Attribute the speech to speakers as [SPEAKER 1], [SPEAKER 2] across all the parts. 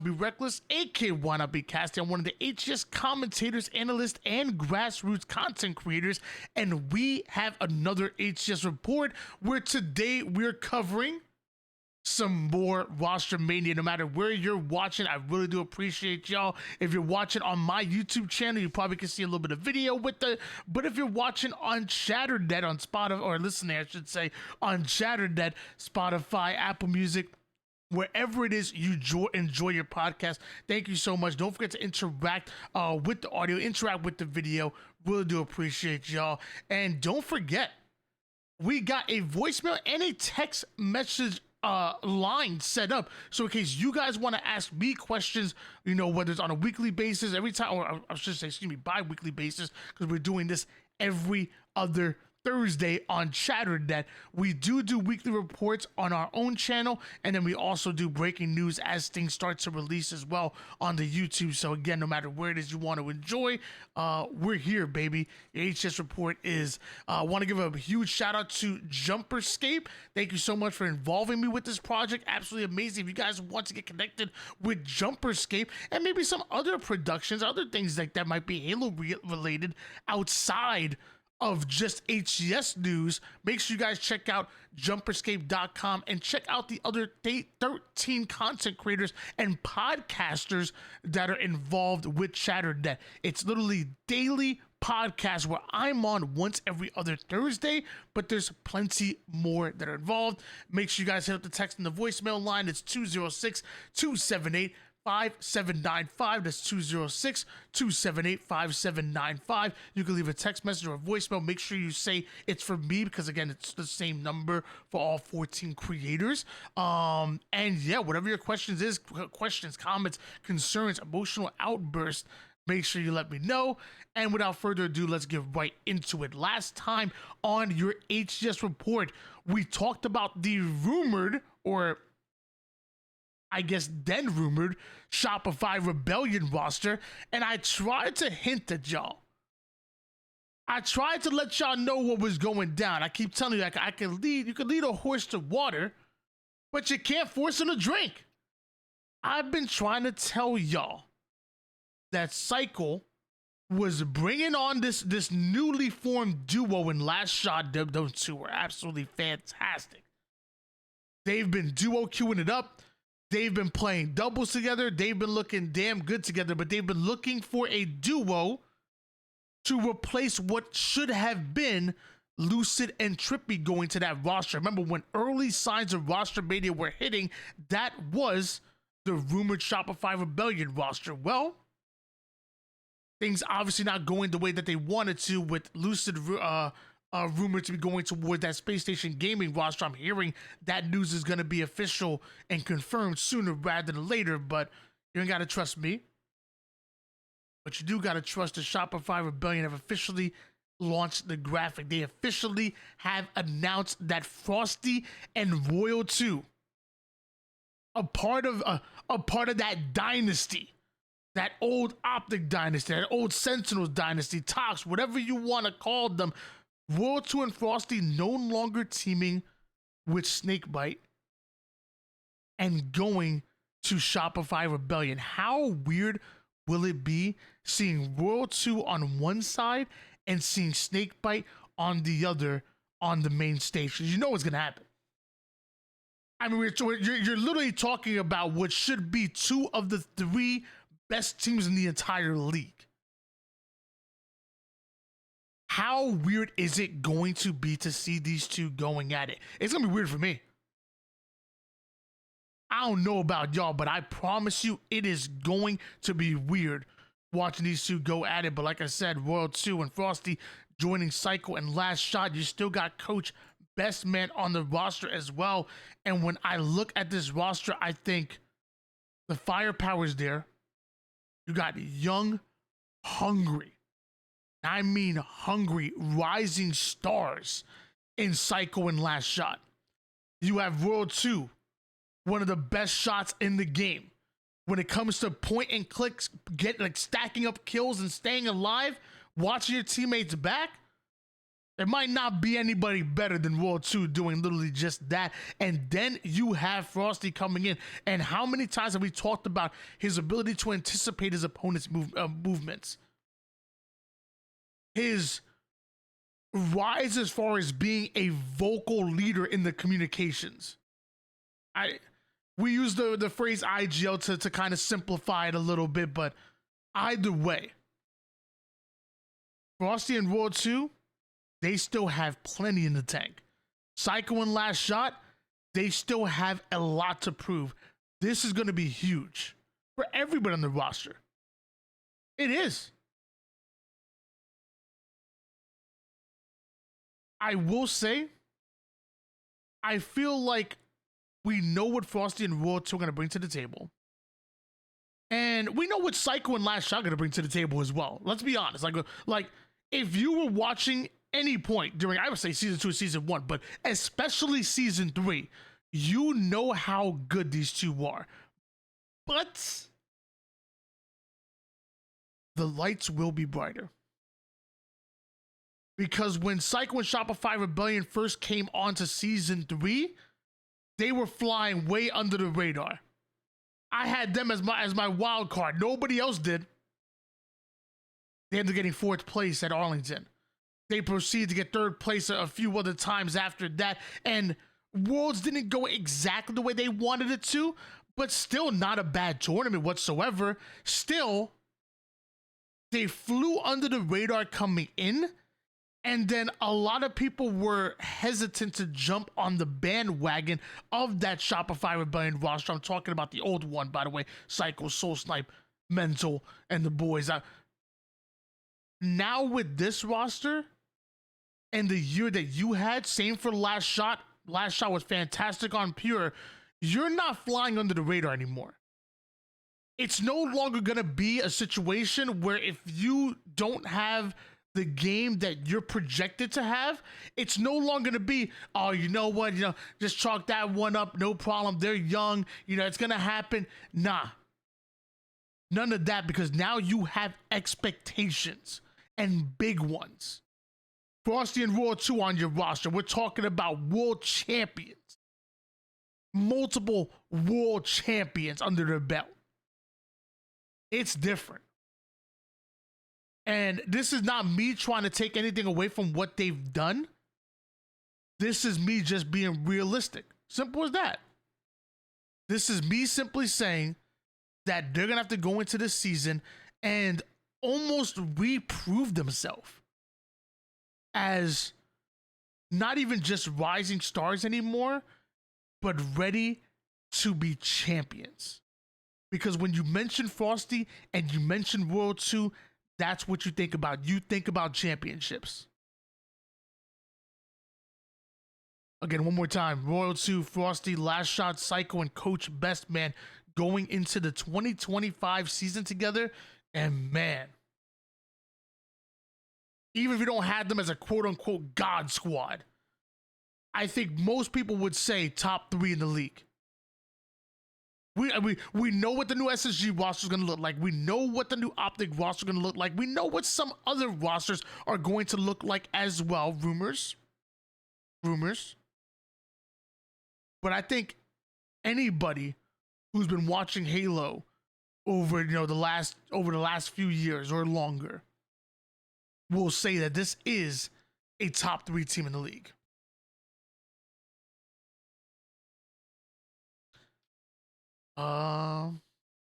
[SPEAKER 1] Be Reckless, aka YNOT Be Casting. I'm one of the HCS commentators, analysts, and grassroots content creators, and we have another HCS report where today we're covering some more Rosetermania. No matter where you're watching, I really do appreciate y'all. If you're watching on my YouTube channel, you probably can see a little bit of video with the, but if you're watching on Chatternet on Spotify, or listening, I should say, on Chatternet, Spotify, Apple Music, wherever it is you enjoy your podcast, thank you so much. Don't forget to interact with the audio, interact with the video. Really do appreciate y'all. And don't forget, we got a voicemail and a text message line set up, so in case you guys want to ask me questions, you know, whether it's on a weekly basis, every time, or I should say, excuse me, bi-weekly basis, because we're doing this every other Thursday on Chatternet. We do weekly reports on our own channel, and then we also do breaking news as things start to release as well on the YouTube. So again, no matter where it is you want to enjoy, we're here, baby. The HCS report is. I want to give a huge shout out to Jumperscape. Thank you so much for involving me with this project. Absolutely amazing. If you guys want to get connected with Jumperscape and maybe some other productions, other things like that might be Halo related outside of just HCS news, make sure you guys check out jumperscape.com and check out the other 13 content creators and podcasters that are involved with Chatternet. It's literally daily podcast where I'm on once every other Thursday, but there's plenty more that are involved. Make sure you guys hit up the text and the voicemail line. It's 206-278-5795. That's 206-278-5795. You can leave a text message or a voicemail. Make sure you say it's for me, because again, it's the same number for all 14 creators. And yeah, whatever your questions, comments, concerns, emotional outbursts, make sure you let me know. And without further ado, let's get right into it. Last time on your HCS report, we talked about the rumored, or I guess then rumored, Shopify Rebellion roster, and I tried to hint at y'all. I tried to let y'all know what was going down. I keep telling you, you can lead a horse to water, but you can't force him to drink. I've been trying to tell y'all that Cycle was bringing on this newly formed duo in Last Shot. Those two were absolutely fantastic. They've been duo queuing it up. They've been playing doubles together. They've been looking damn good together, but they've been looking for a duo to replace what should have been Lucid and Trippy going to that roster. Remember, when early signs of Rosetermania were hitting, that was the rumored Shopify Rebellion roster. Well, things obviously not going the way that they wanted to, with Lucid rumored to be going toward that Space Station Gaming roster. I'm hearing that news is going to be official and confirmed sooner rather than later, but you ain't got to trust me. But you do got to trust the Shopify Rebellion have officially launched the graphic. They officially have announced that Frosty and Royal 2, a part of that dynasty, that old Optic dynasty, that old Sentinels dynasty, Tox, whatever you want to call them, Royal 2 and Frosty no longer teaming with Snakebite and going to Shopify Rebellion. How weird will it be seeing Royal 2 on one side and seeing Snakebite on the other on the main stage? You know what's going to happen. I mean, you're literally talking about what should be two of the three best teams in the entire league. How weird is it going to be to see these two going at it? It's going to be weird for me. I don't know about y'all, but I promise you it is going to be weird watching these two go at it. But like I said, Royal 2 and Frosty joining Cycle and Last Shot. You still got Coach Best Man on the roster as well. And when I look at this roster, I think the firepower is there. You got young, hungry, I mean hungry, rising stars in Cycle and Last Shot. You have Royal 2, one of the best shots in the game. When it comes to point and clicks, stacking up kills and staying alive, watching your teammates back, There might not be anybody better than World 2 doing literally just that. And then you have Frosty coming in. And how many times have we talked about his ability to anticipate his opponent's movements? His rise as far as being a vocal leader in the communications. We use the phrase IGL to kind of simplify it a little bit, but either way, Frosty and World 2, they still have plenty in the tank. Psycho and Last Shot, they still have a lot to prove. This is going to be huge for everybody on the roster. It is. I will say, I feel like we know what Frosty and World 2 are going to bring to the table. And we know what Psycho and Last Shot are going to bring to the table as well. Let's be honest. Like if you were watching any point during, I would say season 2 and season 1, but especially season 3, you know how good these two are. But the lights will be brighter. Because when Psycho and Shopify Rebellion first came onto season 3, they were flying way under the radar. I had them as my wild card. Nobody else did. They ended up getting 4th place at Arlington. They proceeded to get 3rd place a few other times after that. And Worlds didn't go exactly the way they wanted it to, but still not a bad tournament whatsoever. Still, they flew under the radar coming in. And then a lot of people were hesitant to jump on the bandwagon of that Shopify Rebellion roster. I'm talking about the old one, by the way. Psycho, Soul Snipe, Mental, and the boys. Now with this roster and the year that you had, same for Last Shot. Last Shot was fantastic on Pure. You're not flying under the radar anymore. It's no longer going to be a situation where if you don't have the game that you're projected to have, it's no longer going to be, oh, you know what, just chalk that one up, no problem, they're young, it's going to happen. Nah. None of that, because now you have expectations, and big ones. Frosty and World 2 on your roster. We're talking about world champions. Multiple world champions under their belt. It's different. And this is not me trying to take anything away from what they've done. This is me just being realistic. Simple as that. This is me simply saying that they're going to have to go into this season and almost reprove themselves as not even just rising stars anymore, but ready to be champions. Because when you mention Frosty and you mention World 2, that's what you think about. You think about championships. Again, one more time. Royal 2, Frosty, Last Shot, Psycho, and Coach Best Man going into the 2025 season together. And man, even if you don't have them as a quote-unquote God squad, I think most people would say top 3 in the league. We know what the new SSG roster is going to look like. We know what the new Optic roster is going to look like. We know what some other rosters are going to look like as well. Rumors. But I think anybody who's been watching Halo over the last few years or longer will say that this is a top 3 team in the league.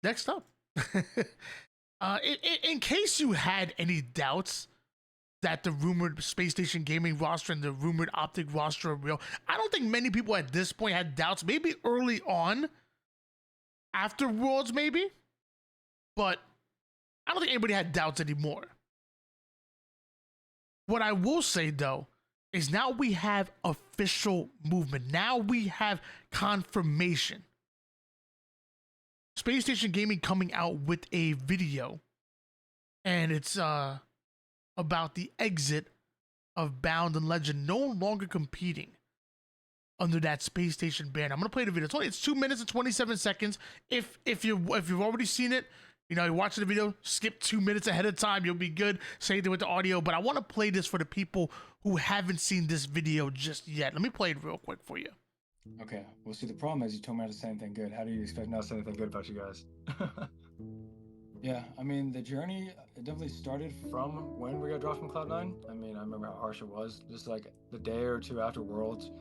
[SPEAKER 1] Next up, in case you had any doubts that the rumored Space Station Gaming roster and the rumored Optic roster are real, I don't think many people at this point had doubts. Maybe early on, after Worlds, maybe, but I don't think anybody had doubts anymore. What I will say though is now we have official movement. Now we have confirmation. Space Station Gaming coming out with a video, and it's about the exit of Bound and Legend no longer competing under that Space Station ban. I'm gonna play the video. It's 2 minutes and 27 seconds. If you've already seen it, You know, you're watching the video, skip 2 minutes ahead of time, you'll be good. Same thing with the audio, but I want to play this for the people who haven't seen this video just yet. Let me play it real quick for you.
[SPEAKER 2] Okay, well, see, the problem is you told me not to say anything good. How do you expect not to say anything good about you guys? Yeah, I mean, the journey, it definitely started from when we got dropped from Cloud9. I mean, I remember how harsh it was. Just like the day or two after Worlds,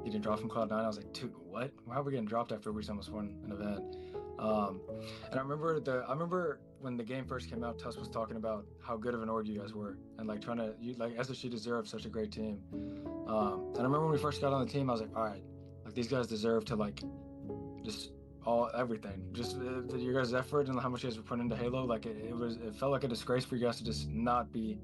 [SPEAKER 2] getting dropped from Cloud9, I was like, dude, what? How are we getting dropped after we just almost won an event? And I remember when the game first came out, Tuss was talking about how good of an org you guys were, and like SSG deserved such a great team. And I remember when we first got on the team, I was like, all right, like these guys deserve to like just everything, just your guys' effort and how much you guys were putting into Halo. Like it felt like a disgrace for you guys to just not be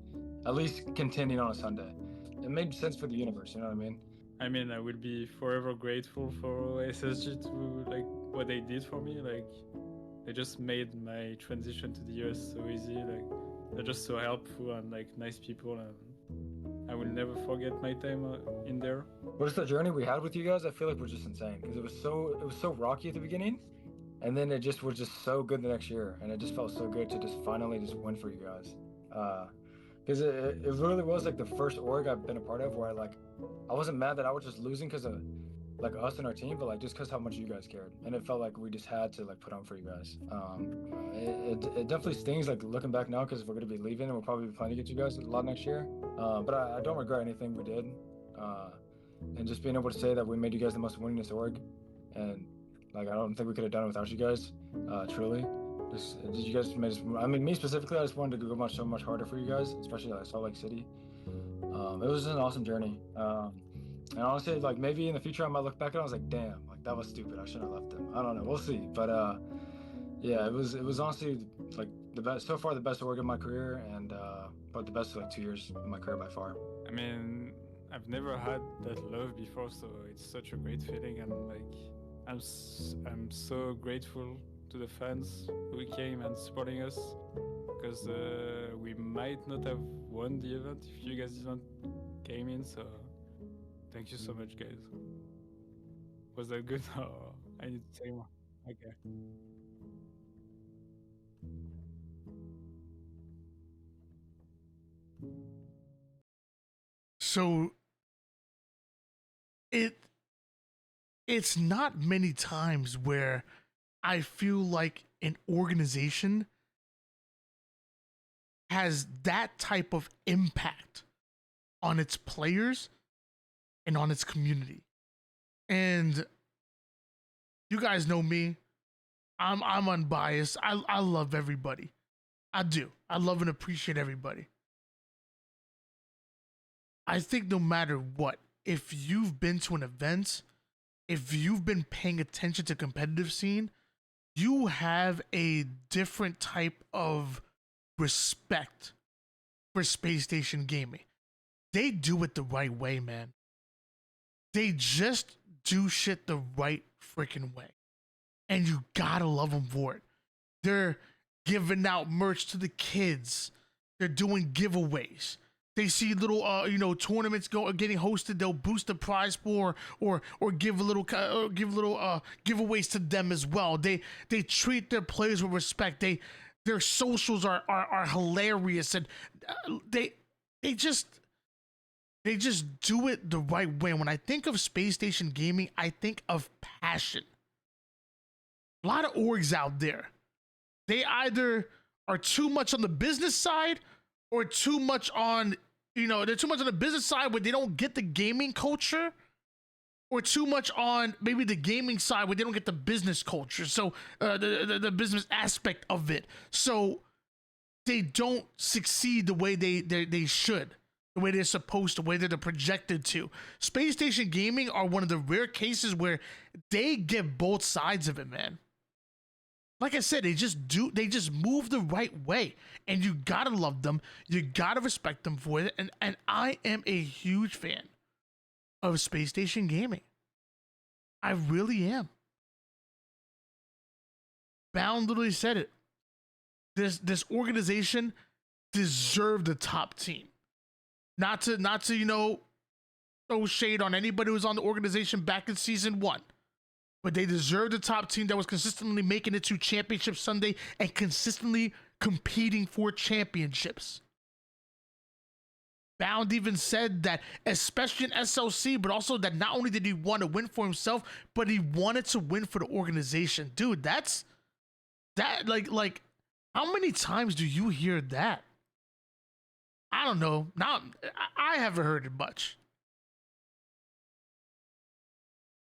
[SPEAKER 2] at least contending on a Sunday. It made sense for the universe, you know what I mean?
[SPEAKER 3] I mean, I will be forever grateful for SSG to like what they did for me. Like, they just made my transition to the US so easy. Like, they're just so helpful and like nice people, and I will never forget my time in there.
[SPEAKER 2] But it's the journey we had with you guys. I feel like was just insane because it was so rocky at the beginning, and then it just was just so good the next year, and it just felt so good to just finally just win for you guys. Because it really was like the first org I've been a part of where I wasn't mad that I was just losing because of like us and our team, but like just because how much you guys cared, and it felt like we just had to like put on for you guys. It definitely stings like looking back now because we're gonna be leaving and we'll probably be planning to get you guys a lot next year. But I don't regret anything we did, and just being able to say that we made you guys the most winningest org, and like I don't think we could have done it without you guys. Truly. You guys made us. I mean, me specifically, I just wanted to go so much harder for you guys, especially like Salt Lake City. It was an awesome journey. And honestly, like maybe in the future I might look back and I was like, damn, like that was stupid. I shouldn't have left them. I don't know. We'll see. But yeah, it was honestly like the best so far, the best org of my career, and but the best like 2 years of my career by far.
[SPEAKER 3] I mean, I've never had that love before, so it's such a great feeling, and like I'm so grateful to the fans who came and supporting us, because we might not have won the event if you guys didn't came in. So thank you so much, guys. Was that good? Oh, I need to say more. Okay.
[SPEAKER 1] So it's not many times where I feel like an organization has that type of impact on its players and on its community. And you guys know me. I'm unbiased. I love everybody. I do. I love and appreciate everybody. I think no matter what, if you've been to an event, if you've been paying attention to competitive scene, you have a different type of respect for Space Station Gaming. They do it the right way, man. They just do shit the right freaking way. And you gotta love them for it. They're giving out merch to the kids. They're doing giveaways. They see little tournaments getting hosted, they'll boost the prize pool or give giveaways to them as well. They treat their players with respect. Their socials are hilarious, and they just do it the right way. When I think of Space Station Gaming, I think of passion. A lot of orgs out there, they either are too much on the business side or too much on, they're too much on the business side where they don't get the gaming culture, or too much on maybe the gaming side where they don't get the business culture. So the business aspect of it. So they don't succeed the way they should, the way they're supposed to, the way they're projected to. Space Station Gaming are one of the rare cases where they get both sides of it, man. Like I said, they just move the right way, and you gotta love them. You gotta respect them for it. And I am a huge fan of Space Station Gaming. I really am. Bound literally said it. This organization deserved the top team. Not to throw shade on anybody who was on the organization back in season 1. but they deserve the top team that was consistently making it to Championship Sunday and consistently competing for championships. Bound even said that, especially in SLC, but also that not only did he want to win for himself, but he wanted to win for the organization. Dude, that's like how many times do you hear that? I don't know. I haven't heard it much.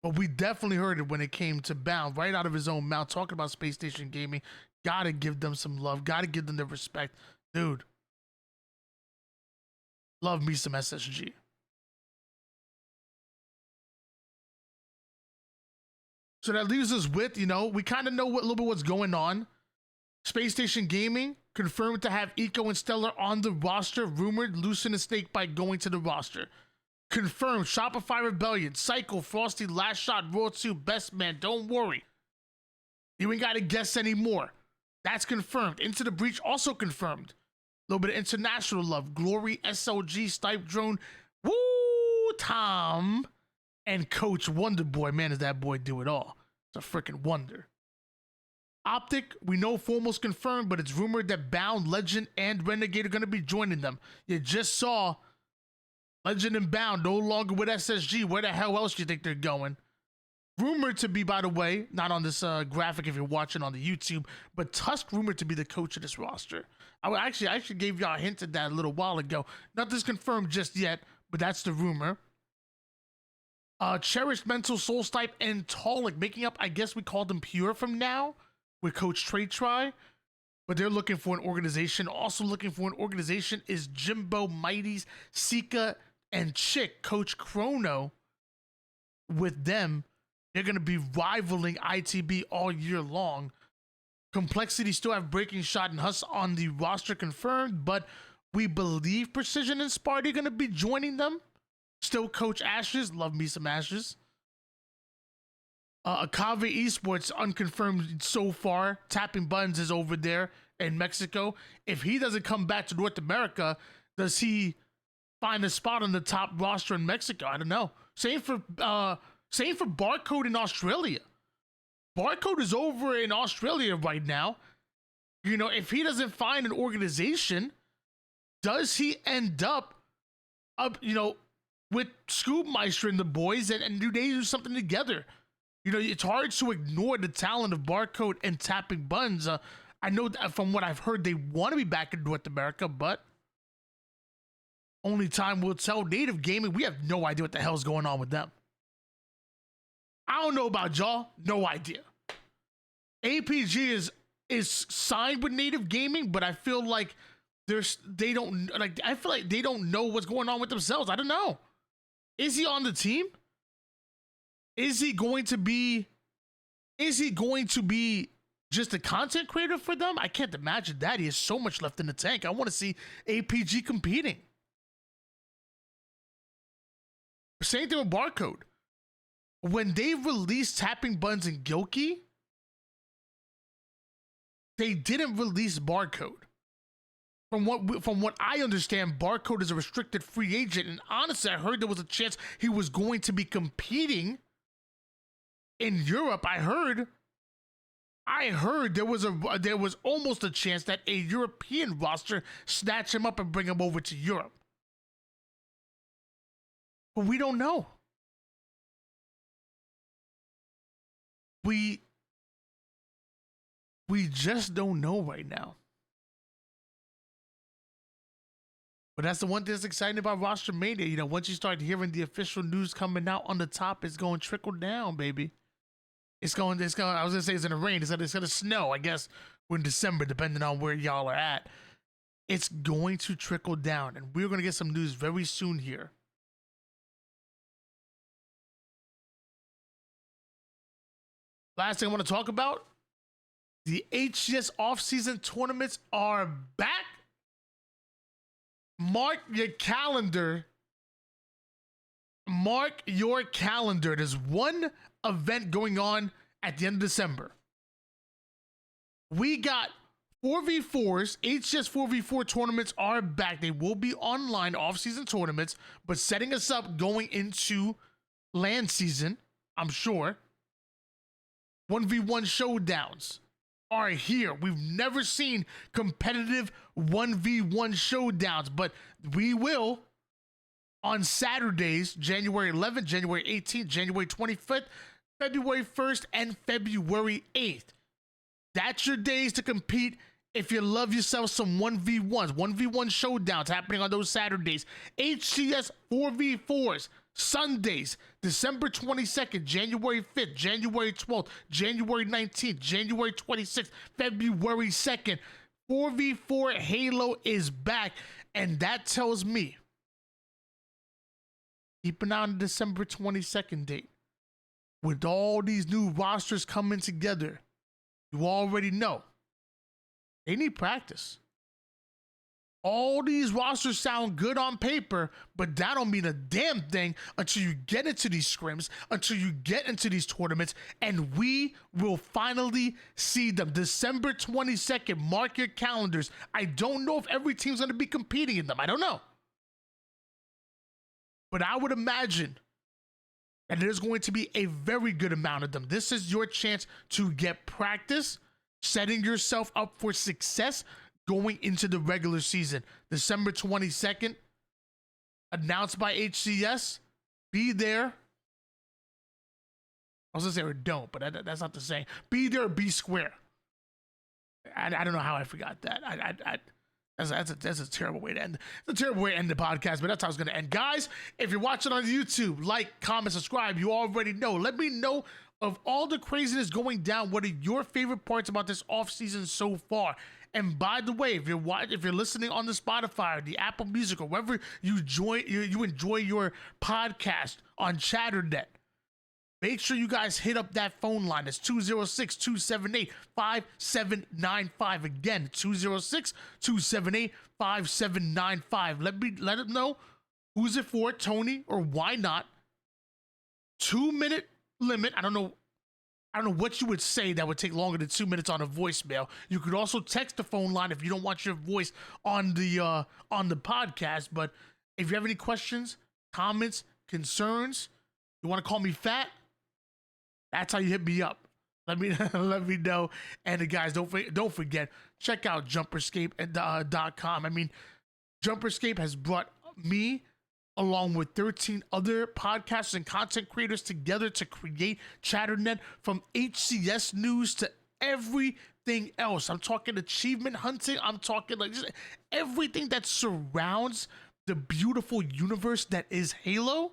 [SPEAKER 1] But we definitely heard it when it came to Bound, right out of his own mouth, talking about Space Station Gaming. Gotta give them some love. Gotta give them their respect. Dude. Love me some SSG. So that leaves us with, we kind of know a little bit what's going on. Space Station Gaming confirmed to have Eco and Stellar on the roster. Rumored loosen the snake by going to the roster. Confirmed Shopify Rebellion, Cycle, Frosty, Last Shot, Raw 2, Best Man. Don't worry. You ain't got to guess anymore. That's confirmed. Into the Breach also confirmed. A little bit of international love. Glory, SLG, Stipe Drone, Woo, Tom, and Coach Wonderboy. Man, does that boy do it all. It's a freaking wonder. Optic, we know Foremost confirmed, but it's rumored that Bound, Legend, and Renegade are going to be joining them. You just saw Legend and Bound no longer with SSG. Where the hell else do you think they're going? Rumored to be, by the way, not on this graphic if you're watching on the YouTube, but Tusk rumored to be the coach of this roster. I actually gave y'all a hint at that a little while ago. Nothing's confirmed just yet, but that's the rumor. Cherished, Mental, Soul Stipe, and Tolic making up, I guess we call them Pure from now, with Coach Trey Try. But they're looking for an organization. Also looking for an organization is Jimbo, Mighties, Sika, and Chick, Coach Chrono. With them, they're going to be rivaling ITB all year long. Complexity still have Breaking Shot and Huss on the roster confirmed, but we believe Precision and Sparty are going to be joining them. Still Coach Ashes. Love me some Ashes. Akave Esports unconfirmed so far. Tapping Buttons is over there in Mexico. If he doesn't come back to North America, does he find a spot on the top roster in Mexico? I don't know. Same for Barcode in Australia. Barcode is over in Australia right now. If he doesn't find an organization, does he end up with Scoopmeister and the boys, and do they do something together? It's hard to ignore the talent of Barcode and Tapping Buns. I know that from what I've heard, they want to be back in North America, but only time will tell. Native Gaming, we have no idea what the hell's going on with them. I don't know about y'all. No idea. APG is signed with Native Gaming, but I feel like they don't know what's going on with themselves. I don't know. Is he on the team? Is he going to be just a content creator for them? I can't imagine that. He has so much left in the tank. I want to see APG competing. Same thing with Barcode. When they released Tapping Buns and Gilkey, they didn't release Barcode. From what I understand, Barcode is a restricted free agent, and honestly, I heard there was a chance he was going to be competing in Europe. I heard there was almost a chance that a European roster snatch him up and bring him over to Europe. But we don't know. We just don't know right now. But that's the one thing that's exciting about Rostermania. Once you start hearing the official news coming out on the top, it's going to trickle down, baby. I was going to say it's going to rain. It's going to snow, I guess, we're in December, depending on where y'all are at. It's going to trickle down, and we're going to get some news very soon here. Last thing I want to talk about, the HCS offseason tournaments are back. Mark your calendar. Mark your calendar. There's one event going on at the end of December. We got 4v4s. HCS 4v4 tournaments are back. They will be online off-season tournaments, but setting us up going into land season, I'm sure. 1v1 showdowns are here. We've never seen competitive 1v1 showdowns, but we will on Saturdays, January 11th, January 18th, January 25th, February 1st, and February 8th. That's your days to compete if you love yourself some 1v1s, 1v1 showdowns happening on those Saturdays. HCS 4v4s, Sundays, December 22nd, January 5th, January 12th, January 19th, January 26th, February 2nd. 4v4 Halo is back, and that tells me, keep an eye on the December 22nd date. With all these new rosters coming together, you already know they need practice. All these rosters sound good on paper, but that don't mean a damn thing until you get into these scrims, until you get into these tournaments, and we will finally see them. December 22nd, mark your calendars. I don't know if every team's going to be competing in them. I don't know. But I would imagine that there's going to be a very good amount of them. This is your chance to get practice, setting yourself up for success going into the regular season. December 22nd, announced by HCS. Be there. I was going to say, or don't, but that's not the saying. Be there or be square. I don't know how I forgot that. That's a terrible way to end. It's a terrible way to end the podcast, but that's how it's going to end. Guys, if you're watching on YouTube, like, comment, subscribe. You already know. Let me know of all the craziness going down. What are your favorite parts about this offseason so far? And by the way, if you're listening on the Spotify or the Apple Music or wherever you enjoy your podcast on ChatterNet, make sure you guys hit up that phone line. It's 206-278-5795. Again, 206-278-5795. Let it know who's it for, Tony or why not. 2-minute limit. I don't know what you would say that would take longer than 2 minutes on a voicemail. You could also text the phone line if you don't want your voice on the podcast. But if you have any questions, comments, concerns, you want to call me fat, that's how you hit me up. Let me know. And guys, don't forget, check out jumperscape.com. I mean, Jumperscape has brought me along with 13 other podcasters and content creators together to create ChatterNet, from HCS news to everything else. I'm talking achievement hunting. I'm talking like just everything that surrounds the beautiful universe that is Halo.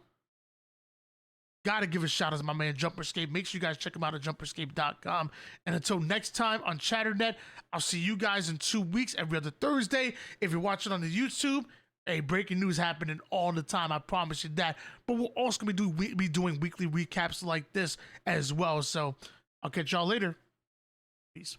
[SPEAKER 1] Gotta give a shout out to my man Jumperscape. Make sure you guys check him out at jumperscape.com. And until next time on ChatterNet, I'll see you guys in 2 weeks, every other Thursday. If you're watching on the YouTube, hey, breaking news happening all the time. I promise you that. But we're also going to be doing weekly recaps like this as well. So I'll catch y'all later. Peace.